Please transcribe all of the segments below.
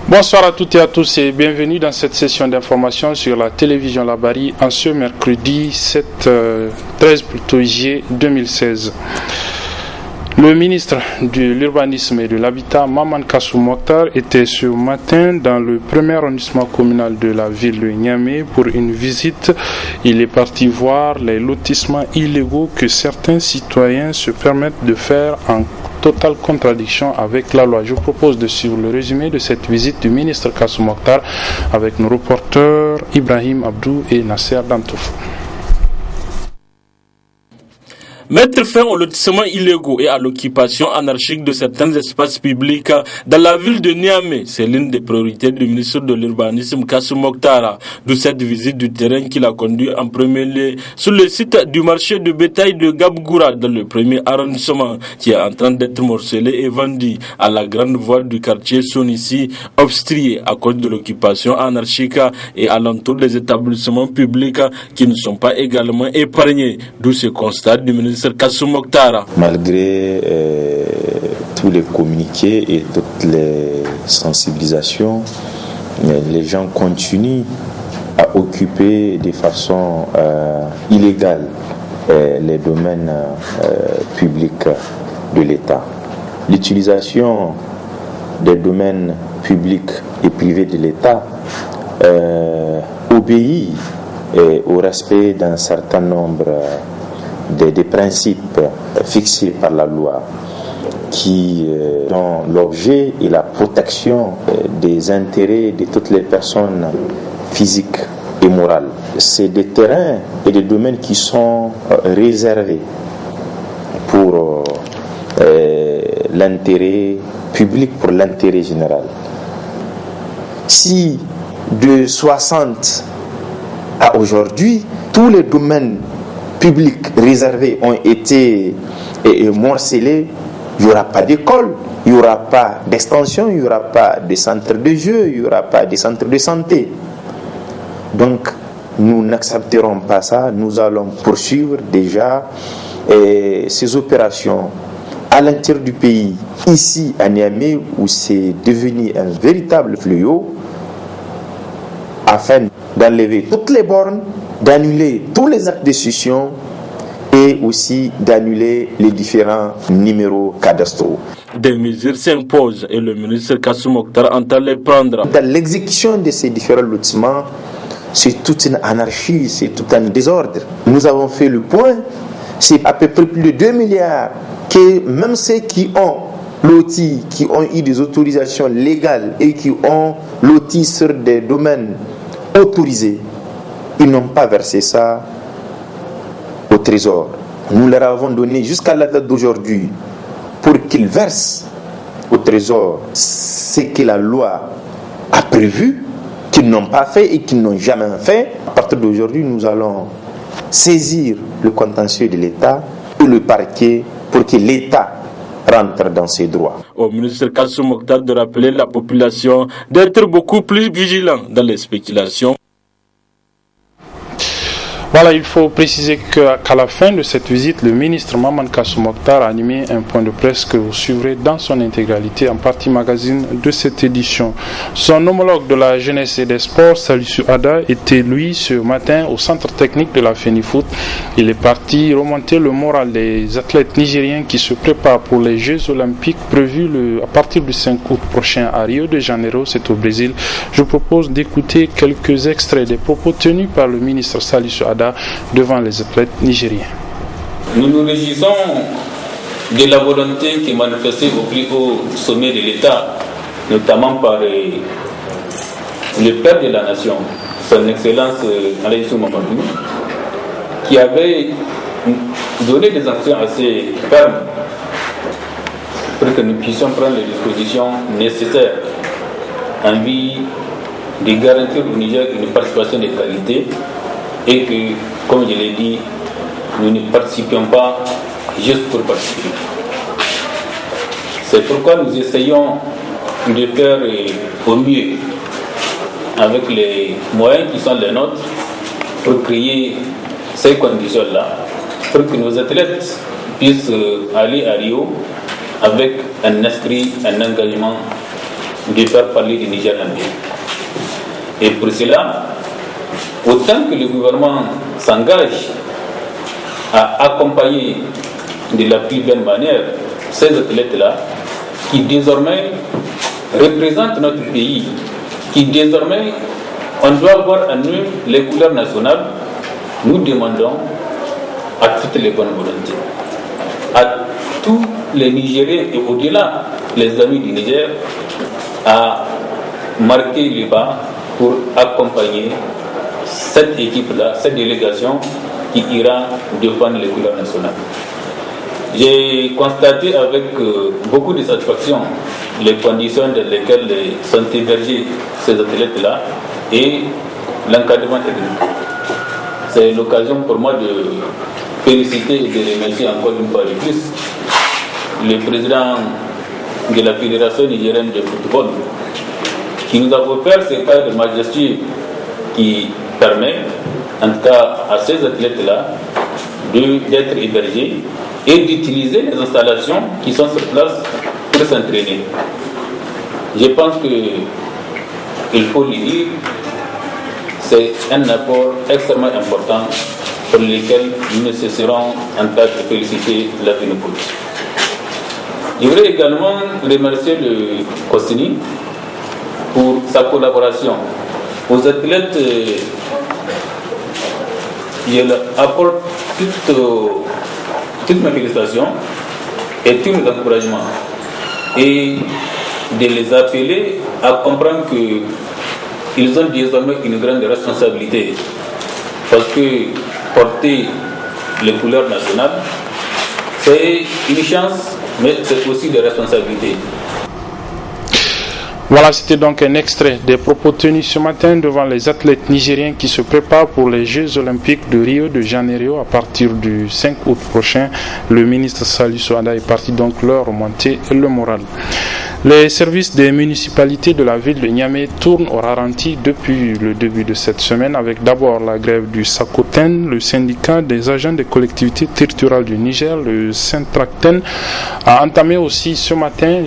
Bonsoir à toutes et à tous et bienvenue dans cette session d'information sur la télévision Labari en ce mercredi 13 juillet 2016. Le ministre de l'Urbanisme et de l'Habitat, Maman Kassou Mokhtar, était ce matin dans le premier arrondissement communal de la ville de Niamey pour une visite. Il est parti voir les lotissements illégaux que certains citoyens se permettent de faire en totale contradiction avec la loi. Je vous propose de suivre le résumé de cette visite du ministre Kassou Mokhtar avec nos reporters Ibrahim Abdou et Nasser Dantoufou. Mettre fin aux lotissements illégaux et à l'occupation anarchique de certains espaces publics dans la ville de Niamey, c'est l'une des priorités du ministre de l'Urbanisme Kassou Mokhtar. D'où cette visite du terrain qu'il a conduit en premier lieu sur le site du marché de bétail de Gabgoura dans le premier arrondissement qui est en train d'être morcelé et vendu à la grande voie du quartier Sonissi, obstrué à cause de l'occupation anarchique et alentour des établissements publics qui ne sont pas également épargnés. D'où ce constat du ministre Kassou Mokhtar. Malgré tous les communiqués et toutes les sensibilisations, les gens continuent à occuper de façon illégale les domaines publics de l'État. L'utilisation des domaines publics et privés de l'État obéit au respect d'un certain nombre des principes fixés par la loi qui ont l'objet et la protection des intérêts de toutes les personnes physiques et morales. C'est des terrains et des domaines qui sont réservés pour l'intérêt public, pour l'intérêt général. Si de 60 à aujourd'hui, tous les domaines publics réservés ont été morcelés, il n'y aura pas d'école, il n'y aura pas d'extension, il n'y aura pas de centre de jeu, il n'y aura pas de centre de santé. Donc, nous n'accepterons pas ça. Nous allons poursuivre déjà ces opérations à l'intérieur du pays, ici à Niamey, où c'est devenu un véritable fléau, afin d'enlever toutes les bornes, d'annuler tous les actes de scission et aussi d'annuler les différents numéros cadastraux. Des mesures s'imposent et le ministre Kassou Mokhtar entend les prendre. Dans l'exécution de ces différents lotissements, c'est toute une anarchie, c'est tout un désordre. Nous avons fait le point, c'est à peu près plus de 2 milliards que même ceux qui ont loti, qui ont eu des autorisations légales et qui ont loti sur des domaines autorisés, ils n'ont pas versé ça au trésor. Nous leur avons donné jusqu'à la date d'aujourd'hui pour qu'ils versent au trésor ce que la loi a prévu, qu'ils n'ont pas fait et qu'ils n'ont jamais fait. À partir d'aujourd'hui, nous allons saisir le contentieux de l'État et le parquet pour que l'État rentre dans ses droits. Au ministre Kassou Mokhtar de rappeler la population d'être beaucoup plus vigilant dans les spéculations. Voilà, il faut préciser qu'à la fin de cette visite, le ministre Maman Kassou Mokhtar a animé un point de presse que vous suivrez dans son intégralité en partie magazine de cette édition. Son homologue de la jeunesse et des sports, Salissou Ada, était lui ce matin au centre technique de la FENIFOOT. Il est parti remonter le moral des athlètes nigériens qui se préparent pour les Jeux olympiques prévus à partir du 5 août prochain à Rio de Janeiro, c'est au Brésil. Je vous propose d'écouter quelques extraits des propos tenus par le ministre Salissou Ada devant les athlètes nigériens. Nous nous réjouissons de la volonté qui est manifestée au plus haut sommet de l'État, notamment par le père de la nation, son Excellence Alaïssou Mamadou, qui avait donné des actions assez fermes pour que nous puissions prendre les dispositions nécessaires en vue de garantir au Niger une participation de qualité et que, comme je l'ai dit, nous ne participions pas juste pour participer. C'est pourquoi nous essayons de faire au mieux avec les moyens qui sont les nôtres pour créer ces conditions-là, pour que nos athlètes puissent aller à Rio avec un esprit, un engagement de faire parler du Niger en bien. Et pour cela, autant que le gouvernement s'engage à accompagner de la plus belle manière ces athlètes-là, qui désormais représentent notre pays, qui désormais, on doit voir en eux les couleurs nationales, nous demandons à toutes les bonnes volontés, à tous les Nigériens et au-delà, les amis du Niger, à marquer le pas pour accompagner cette équipe-là, cette délégation qui ira défendre les couleurs nationales. J'ai constaté avec beaucoup de satisfaction les conditions dans lesquelles sont hébergés ces athlètes-là et l'encadrement technique. C'est l'occasion pour moi de féliciter et de remercier encore une fois de plus le président de la Fédération nigérienne de football qui nous a offert ces cadres majestueux qui permet, en tout cas à ces athlètes-là, d'être hébergés et d'utiliser les installations qui sont sur place pour s'entraîner. Je pense qu'il faut le dire, c'est un apport extrêmement important pour lequel nous ne cesserons en tas de féliciter la FENIFOOT. Je voudrais également remercier le COSINI pour sa collaboration. Aux athlètes, il apporte toutes mes félicitations et tous mes encouragements. Et de les appeler à comprendre qu'ils ont désormais une grande responsabilité. Parce que porter les couleurs nationales, c'est une chance, mais c'est aussi des responsabilités. Voilà, c'était donc un extrait des propos tenus ce matin devant les athlètes nigériens qui se préparent pour les Jeux Olympiques de Rio de Janeiro à partir du 5 août prochain. Le ministre Salisu Ada est parti donc leur remonter le moral. Les services des municipalités de la ville de Niamey tournent au ralenti depuis le début de cette semaine avec d'abord la grève du SACOTEN. Le syndicat des agents des collectivités territoriales du Niger, le Syntracten, a entamé aussi ce matin,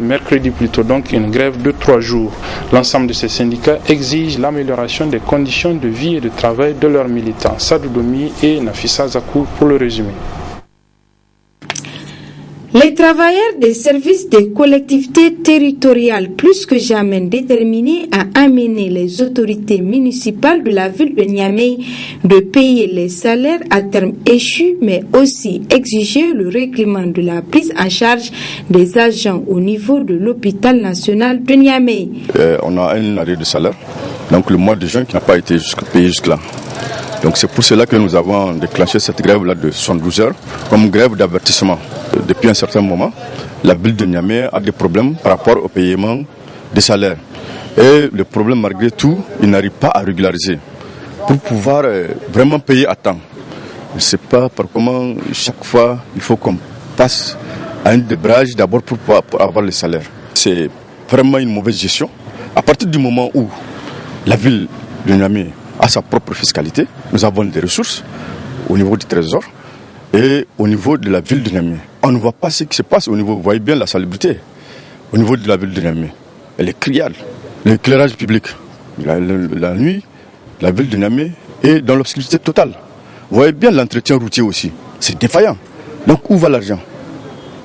mercredi plutôt, donc une grève de 3 jours. L'ensemble de ces syndicats exigent l'amélioration des conditions de vie et de travail de leurs militants. Sadou Domi et Nafissa Zakou pour le résumé. Les travailleurs des services des collectivités territoriales, plus que jamais déterminés à amener les autorités municipales de la ville de Niamey de payer les salaires à terme échus, mais aussi exiger le règlement de la prise en charge des agents au niveau de l'hôpital national de Niamey. On a un arrêt de salaire, donc le mois de juin qui n'a pas été payé jusque-là. Donc c'est pour cela que nous avons déclenché cette grève-là de 72 heures comme grève d'avertissement. Depuis un certain moment, la ville de Niamey a des problèmes par rapport au paiement des salaires. Et le problème, malgré tout, il n'arrive pas à régulariser. Pour pouvoir vraiment payer à temps, je ne sais pas par comment, chaque fois, il faut qu'on passe à un débrayage d'abord pour avoir les salaires. C'est vraiment une mauvaise gestion. À partir du moment où la ville de Niamey a sa propre fiscalité, nous avons des ressources au niveau du trésor et au niveau de la ville de Niamey. On ne voit pas ce qui se passe au niveau, vous voyez bien la salubrité au niveau de la ville de Niamey. Elle est criarde. L'éclairage public, la nuit, la ville de Niamey est dans l'obscurité totale. Vous voyez bien l'entretien routier aussi. C'est défaillant. Donc où va l'argent?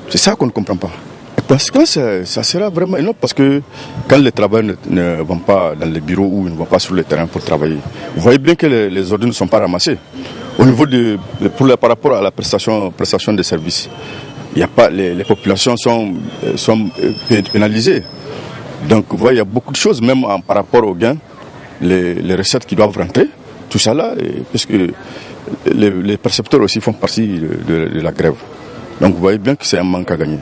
C'est ça qu'on ne comprend pas. Parce que ça sera vraiment énorme, parce que quand les travailleurs ne vont pas dans les bureaux ou ne vont pas sur le terrain pour travailler, vous voyez bien que les ordres ne sont pas ramassés. Au niveau par rapport à la prestation des services, il y a pas, les populations sont pénalisées. Donc vous voyez, il y a beaucoup de choses, même par rapport aux gains, les recettes qui doivent rentrer, tout ça là, puisque les percepteurs aussi font partie de la grève. Donc vous voyez bien que c'est un manque à gagner.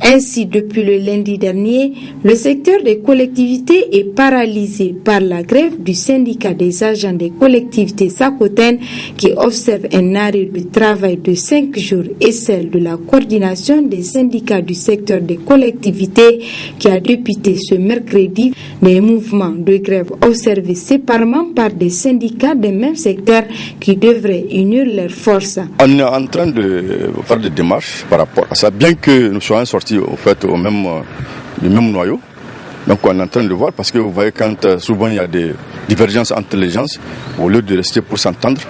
Ainsi, depuis le lundi dernier, le secteur des collectivités est paralysé par la grève du syndicat des agents des collectivités SACOTEN qui observe un arrêt de travail de 5 jours et celle de la coordination des syndicats du secteur des collectivités qui a débuté ce mercredi. Des mouvements de grève observés séparément par des syndicats des mêmes secteurs qui devraient unir leurs forces. On est en train de faire des démarches par rapport à ça, bien que nous soyons sortis au même noyau, Donc on est en train de voir, parce que vous voyez quand souvent il y a des divergences entre les gens, au lieu de rester pour s'entendre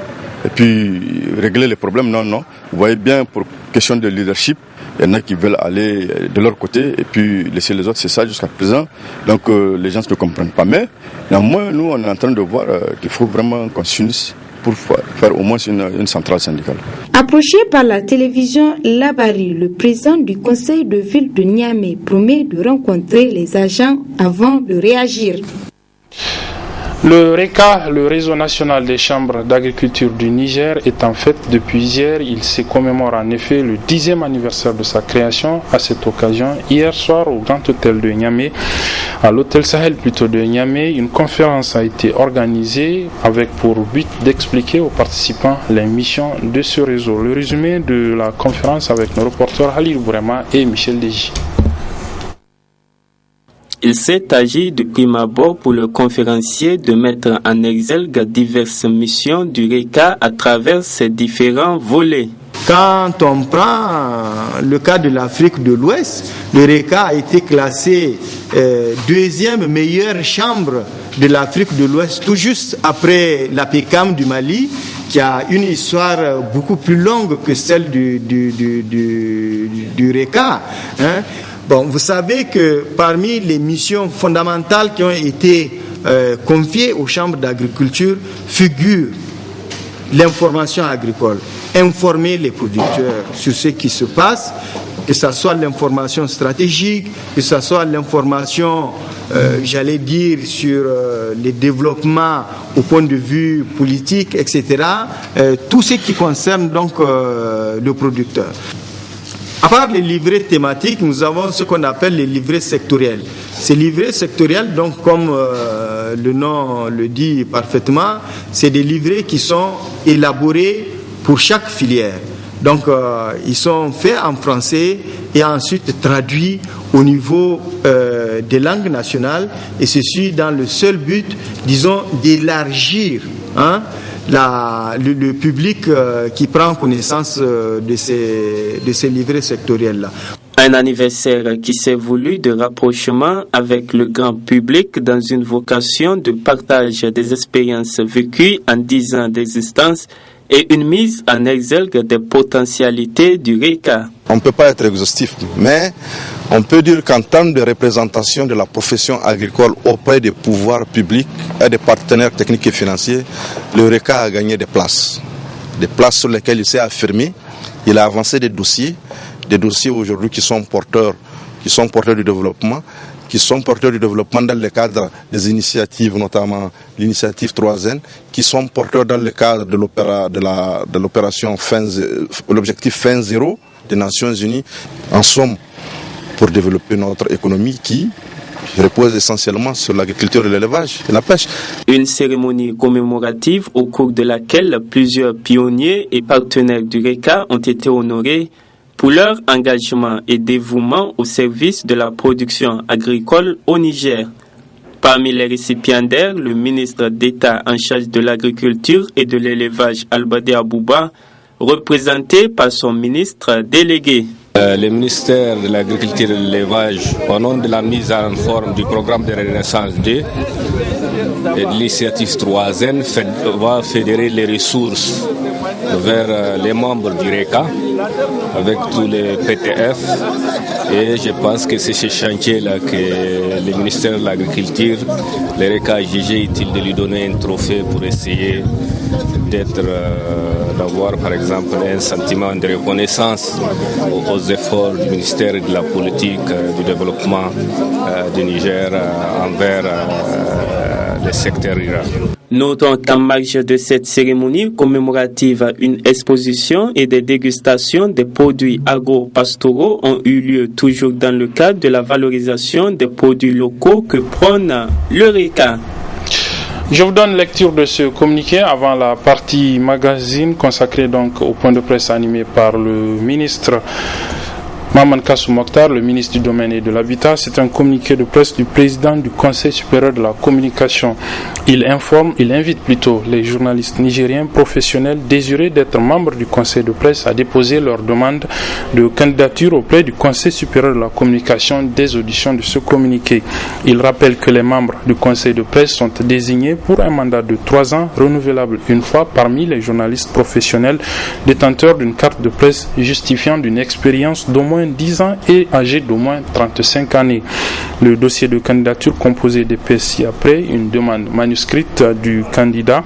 et puis régler les problèmes, non. Vous voyez bien, pour question de leadership, il y en a qui veulent aller de leur côté et puis laisser les autres, c'est ça jusqu'à présent. Donc les gens ne comprennent pas. Mais néanmoins, nous on est en train de voir qu'il faut vraiment qu'on s'unisse pour faire au moins une centrale syndicale. Approché par la télévision Labari, le président du conseil de ville de Niamey promet de rencontrer les agents avant de réagir. Le RECA, le réseau national des chambres d'agriculture du Niger, est en fête depuis hier. Il se commémore en effet le 10e anniversaire de sa création. À cette occasion, hier soir au Grand Hôtel de Niamey, à l'Hôtel Sahel plutôt de Niamey, une conférence a été organisée avec pour but d'expliquer aux participants les missions de ce réseau. Le résumé de la conférence avec nos reporters Halil Bourema et Michel Deji. Il s'est agi de prime abord pour le conférencier de mettre en exergue diverses missions du RECA à travers ses différents volets. Quand on prend le cas de l'Afrique de l'Ouest, le RECA a été classé deuxième meilleure chambre de l'Afrique de l'Ouest, tout juste après la PECAM du Mali, qui a une histoire beaucoup plus longue que celle du RECA. Bon, vous savez que parmi les missions fondamentales qui ont été confiées aux chambres d'agriculture figure l'information agricole, informer les producteurs sur ce qui se passe, que ce soit l'information stratégique, que ce soit l'information, j'allais dire, sur les développements au point de vue politique, etc. Tout ce qui concerne donc le producteur. À part les livrets thématiques, nous avons ce qu'on appelle les livrets sectoriels. Ces livrets sectoriels, donc comme le nom le dit parfaitement, c'est des livrets qui sont élaborés pour chaque filière. Donc ils sont faits en français et ensuite traduits au niveau des langues nationales, et ceci dans le seul but, disons, d'élargir le public qui prend connaissance de ces livrets sectoriels-là. Un anniversaire qui s'est voulu de rapprochement avec le grand public dans une vocation de partage des expériences vécues en 10 ans d'existence et une mise en exergue des potentialités du RECA. On ne peut pas être exhaustif, mais on peut dire qu'en termes de représentation de la profession agricole auprès des pouvoirs publics et des partenaires techniques et financiers, le RECA a gagné des places sur lesquelles il s'est affirmé. Il a avancé des dossiers aujourd'hui qui sont porteurs du développement, dans le cadre des initiatives, notamment l'initiative 3N, qui sont porteurs dans le cadre de l'opération l'objectif fin zéro des Nations Unies, en somme, pour développer notre économie qui repose essentiellement sur l'agriculture et l'élevage et la pêche. Une cérémonie commémorative au cours de laquelle plusieurs pionniers et partenaires du RECA ont été honorés pour leur engagement et dévouement au service de la production agricole au Niger. Parmi les récipiendaires, le ministre d'État en charge de l'agriculture et de l'élevage, Albade Abouba, représenté par son ministre délégué. Le ministère de l'Agriculture et de l'Élevage, au nom de la mise en forme du programme de Renaissance 2 et de l'initiative 3N, va fédérer les ressources vers les membres du RECA avec tous les PTF, et je pense que c'est ce chantier-là que le ministère de l'Agriculture, le RECA a jugé utile de lui donner un trophée pour essayer d'avoir par exemple un sentiment de reconnaissance aux efforts du ministère de la politique du développement du Niger envers le secteur rural. Notons qu'en marge de cette cérémonie commémorative, une exposition et des dégustations des produits agro-pastoraux ont eu lieu toujours dans le cadre de la valorisation des produits locaux que prône le RECA. Je vous donne lecture de ce communiqué avant la partie magazine consacrée donc au point de presse animé par le ministre Maman Kassou Mokhtar, le ministre du Domaine et de l'Habitat, c'est un communiqué de presse du président du Conseil supérieur de la communication. Il invite plutôt les journalistes nigériens professionnels désireux d'être membres du Conseil de presse à déposer leur demande de candidature auprès du Conseil supérieur de la communication des auditions de ce communiqué. Il rappelle que les membres du Conseil de presse sont désignés pour un mandat de 3 ans renouvelable une fois parmi les journalistes professionnels détenteurs d'une carte de presse justifiant d'une expérience d'au moins 10 ans et âgés d'au moins 35 années. Le dossier de candidature composé d'épaisse ci-après une demande manuscrite du candidat,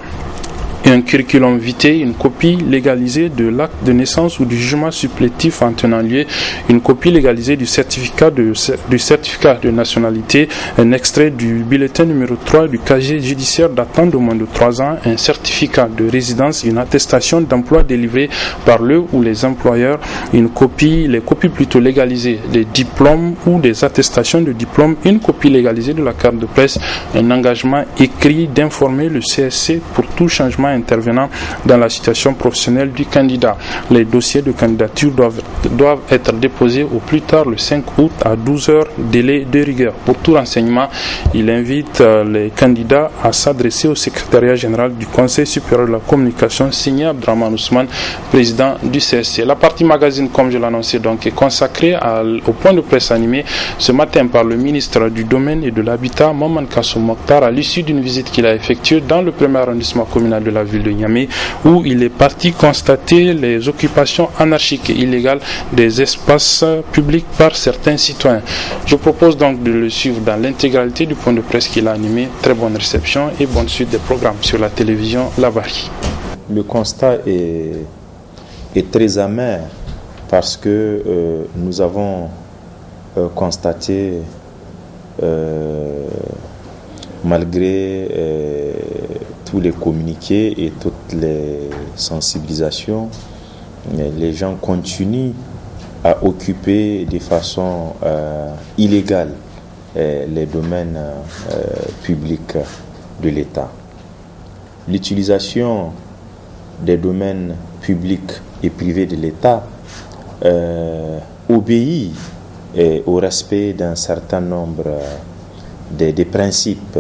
un curriculum vitae, une copie légalisée de l'acte de naissance ou du jugement supplétif en tenant lieu, une copie légalisée du certificat de nationalité, un extrait du bulletin numéro 3 du casier judiciaire datant de moins de 3 ans, un certificat de résidence, une attestation d'emploi délivrée par le ou les employeurs, les copies plutôt légalisées des diplômes ou des attestations de diplôme, une copie légalisée de la carte de presse, un engagement écrit d'informer le CSC pour tout changement intervenant dans la situation professionnelle du candidat. Les dossiers de candidature doivent être déposés au plus tard le 5 août à 12 heures, délai de rigueur. Pour tout renseignement, il invite les candidats à s'adresser au secrétariat général du Conseil supérieur de la communication, signé Abdraman Ousmane, président du CSC. La partie magazine, comme je l'annonçais, donc, est consacrée au point de presse animé ce matin par le ministre du Domaine et de l'Habitat, Maman Kassou Mokhtar, à l'issue d'une visite qu'il a effectuée dans le premier arrondissement communal de la ville de Niamey, où il est parti constater les occupations anarchiques et illégales des espaces publics par certains citoyens. Je propose donc de le suivre dans l'intégralité du point de presse qu'il a animé. Très bonne réception et bonne suite des programmes sur la télévision Labari. Le constat est très amer parce que nous avons constaté, malgré tous les communiqués et toutes les sensibilisations, les gens continuent à occuper de façon illégale les domaines publics de l'État. L'utilisation des domaines publics et privés de l'État obéit au respect d'un certain nombre des principes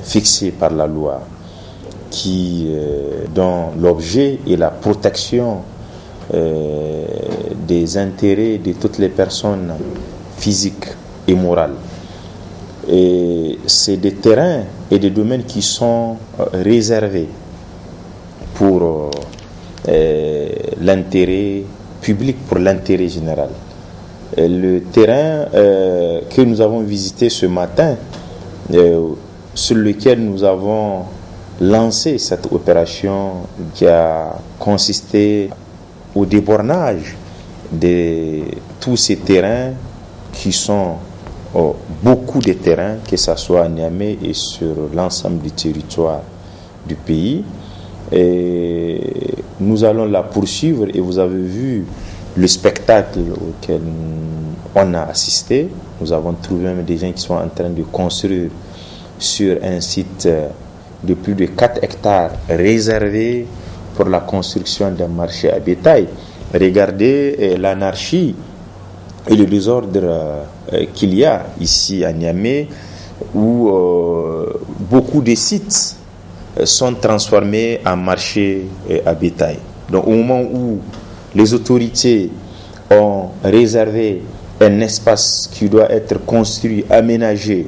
fixés par la loi, dont l'objet est la protection des intérêts de toutes les personnes physiques et morales. Et c'est des terrains et des domaines qui sont réservés pour l'intérêt public, pour l'intérêt général. Et le terrain que nous avons visité ce matin, sur lequel nous avons lancé cette opération qui a consisté au débornage de tous ces terrains qui sont beaucoup de terrains, que ce soit à Niamey et sur l'ensemble du territoire du pays. Et nous allons la poursuivre et vous avez vu le spectacle auquel on a assisté. Nous avons trouvé même des gens qui sont en train de construire sur un site de plus de 4 hectares réservé pour la construction d'un marché à bétail. Regardez l'anarchie et le désordre qu'il y a ici à Niamey, où beaucoup de sites sont transformés en marché à bétail. Donc au moment où les autorités ont réservé un espace qui doit être construit, aménagé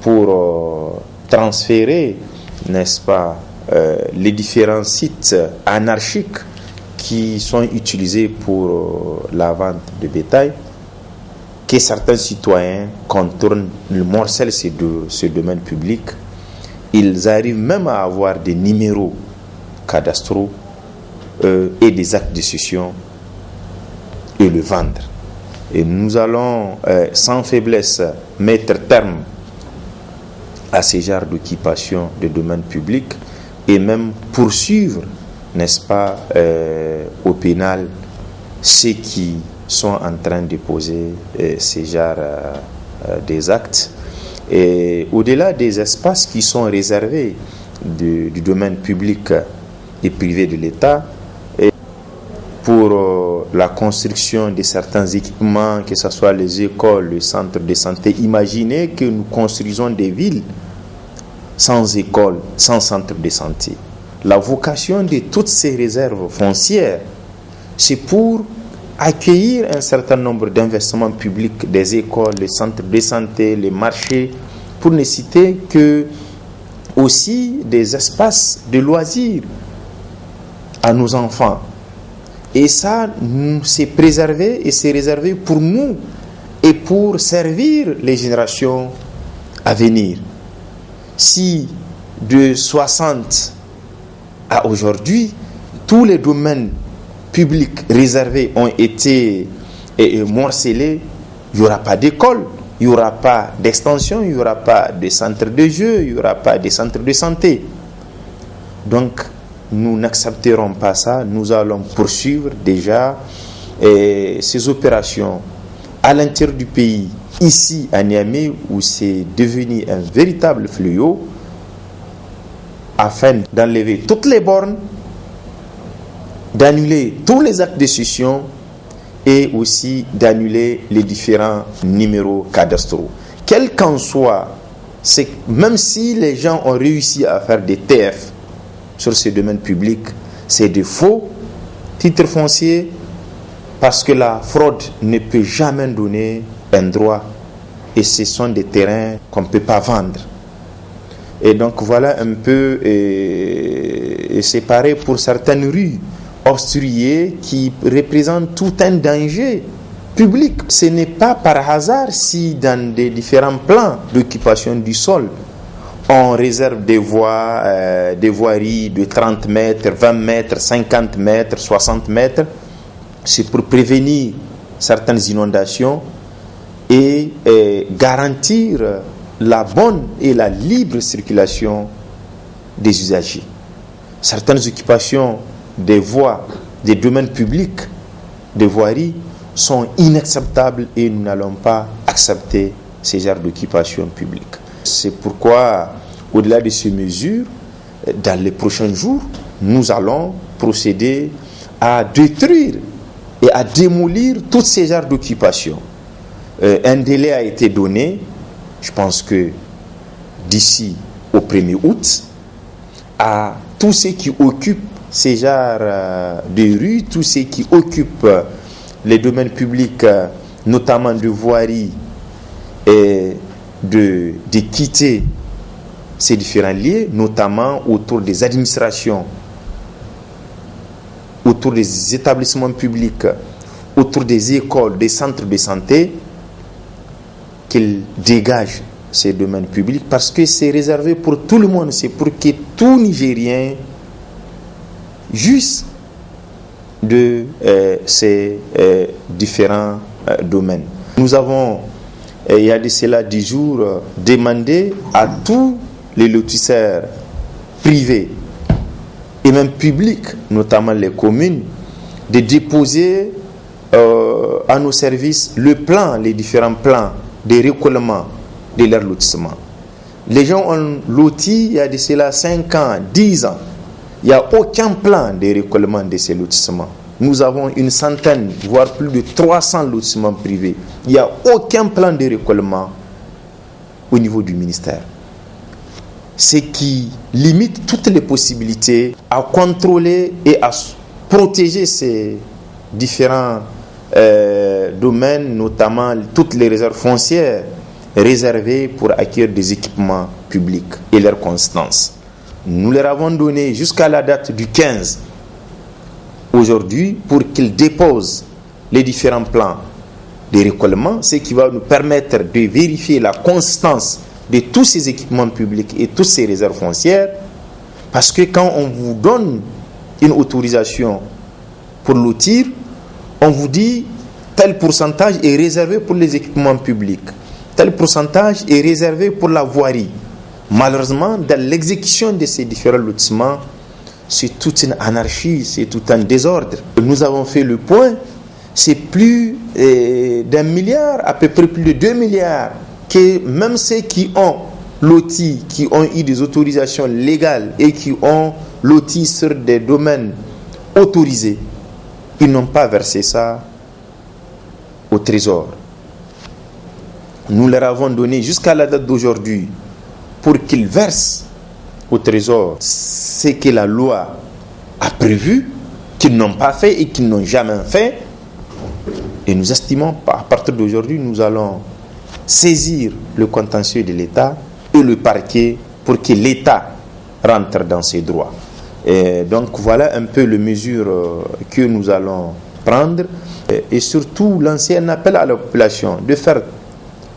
pour transférer, n'est-ce pas, les différents sites anarchiques qui sont utilisés pour la vente de bétail, que certains citoyens contournent, morcellent ce domaine public. Ils arrivent même à avoir des numéros cadastraux et des actes de cession et le vendre. Et nous allons sans faiblesse mettre terme à ces genres d'occupation de domaine public et même poursuivre, n'est-ce pas, au pénal ceux qui sont en train de poser ces genres des actes. Et au-delà des espaces qui sont réservés du domaine public et privé de l'État, pour la construction de certains équipements, que ce soit les écoles, les centres de santé. Imaginez que nous construisons des villes sans école, sans centre de santé. La vocation de toutes ces réserves foncières, c'est pour accueillir un certain nombre d'investissements publics, des écoles, les centres de santé, les marchés, pour ne citer que aussi des espaces de loisirs à nos enfants. Et ça, c'est préservé et c'est réservé pour nous et pour servir les générations à venir. Si de 60 à aujourd'hui, tous les domaines publics réservés ont été morcelés, il n'y aura pas d'école, il n'y aura pas d'extension, il n'y aura pas de centre de jeu, il n'y aura pas de centre de santé. Donc, nous n'accepterons pas ça. Nous allons poursuivre déjà ces opérations à l'intérieur du pays, ici à Niamey, où c'est devenu un véritable fléau, afin d'enlever toutes les bornes, d'annuler tous les actes de cession et aussi d'annuler les différents numéros cadastraux. Quel qu'en soit, c'est même si les gens ont réussi à faire des TF sur ce domaine public, c'est de faux titres fonciers, parce que la fraude ne peut jamais donner un droit et ce sont des terrains qu'on ne peut pas vendre. Et donc voilà un peu séparé pour certaines rues obstruées qui représentent tout un danger public. Ce n'est pas par hasard si dans des différents plans d'occupation du sol, on réserve des voies, des voiries de 30 mètres, 20 mètres, 50 mètres, 60 mètres. C'est pour prévenir certaines inondations et garantir la bonne et la libre circulation des usagers. Certaines occupations des voies, des domaines publics, des voiries sont inacceptables et nous n'allons pas accepter ces genres d'occupation publique. C'est pourquoi, au-delà de ces mesures, dans les prochains jours, nous allons procéder à détruire et à démolir tous ces genres d'occupation. Un délai a été donné, je pense que d'ici au 1er août, à tous ceux qui occupent ces genres de rues, tous ceux qui occupent les domaines publics, notamment de voirie, et de quitter ces différents lieux, notamment autour des administrations, autour des établissements publics, autour des écoles, des centres de santé, qu'ils dégagent ces domaines publics, parce que c'est réservé pour tout le monde. C'est pour que tout Nigérien jouisse de ces différents domaines. Nous avons, il y a de cela 10 jours, demandé à tous les lotisseurs privés et même publics, notamment les communes, de déposer à nos services le plan, les différents plans de récollement de leur lotissement. Les gens ont loti il y a de cela 5 ans, 10 ans. Il n'y a aucun plan de récollement de ces lotissements. Nous avons une centaine, voire plus de 300 lotissements privés. Il n'y a aucun plan de récollement au niveau du ministère. Ce qui limite toutes les possibilités à contrôler et à protéger ces différents domaines, notamment toutes les réserves foncières réservées pour acquérir des équipements publics et leur constance. Nous leur avons donné jusqu'à la date du 15 aujourd'hui pour qu'ils déposent les différents plans de récollement, ce qui va nous permettre de vérifier la constance de tous ces équipements publics et toutes ces réserves foncières, parce que quand on vous donne une autorisation pour lotir, on vous dit tel pourcentage est réservé pour les équipements publics, tel pourcentage est réservé pour la voirie. Malheureusement, dans l'exécution de ces différents lotissements, c'est toute une anarchie, c'est tout un désordre. Nous avons fait le point, c'est plus d'1 milliard, à peu près plus de 2 milliards, que même ceux qui ont loti, qui ont eu des autorisations légales et qui ont loti sur des domaines autorisés, ils n'ont pas versé ça au trésor. Nous leur avons donné jusqu'à la date d'aujourd'hui pour qu'ils versent au trésor ce que la loi a prévu, qu'ils n'ont pas fait et qu'ils n'ont jamais fait. Et nous estimons qu'à partir d'aujourd'hui, nous allons saisir le contentieux de l'État et le parquet pour que l'État rentre dans ses droits. Et donc voilà un peu les mesures que nous allons prendre et surtout lancer un appel à la population de faire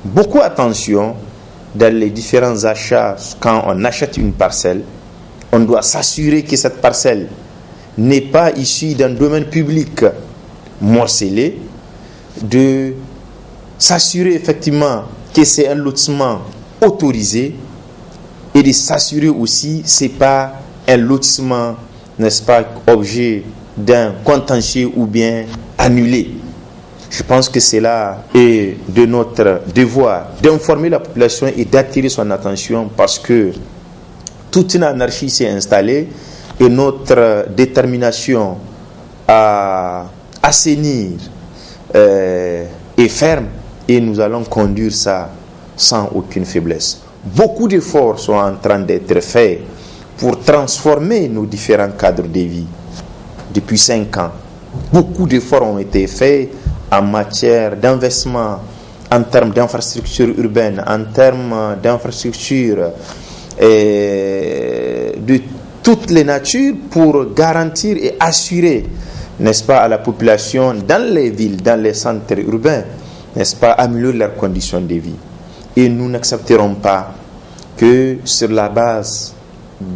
beaucoup attention dans les différents achats. Quand on achète une parcelle, on doit s'assurer que cette parcelle n'est pas issue d'un domaine public morcelé, de s'assurer effectivement que c'est un lotissement autorisé et de s'assurer aussi que ce n'est pas un lotissement, n'est-ce pas, objet d'un contentieux ou bien annulé. Je pense que c'est là et de notre devoir d'informer la population et d'attirer son attention parce que toute une anarchie s'est installée et notre détermination à assainir est ferme et nous allons conduire ça sans aucune faiblesse. Beaucoup d'efforts sont en train d'être faits pour transformer nos différents cadres de vie. Depuis 5 ans, beaucoup d'efforts ont été faits en matière d'investissement, en termes d'infrastructures urbaines, en termes d'infrastructures de toutes les natures pour garantir et assurer, n'est-ce pas, à la population dans les villes, dans les centres urbains, n'est-ce pas, améliorer leurs conditions de vie. Et nous n'accepterons pas que sur la base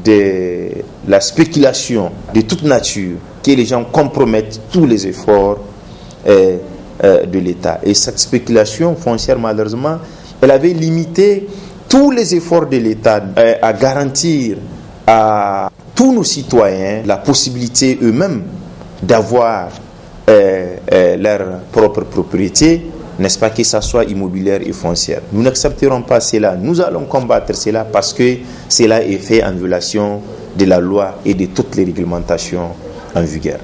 de la spéculation de toute nature, que les gens compromettent tous les efforts de l'État. Et cette spéculation foncière, malheureusement, elle avait limité tous les efforts de l'État à garantir à tous nos citoyens la possibilité eux-mêmes d'avoir leur propre propriété, n'est-ce pas, que ce soit immobilière et foncière. Nous n'accepterons pas cela. Nous allons combattre cela parce que cela est fait en violation de la loi et de toutes les réglementations en vigueur.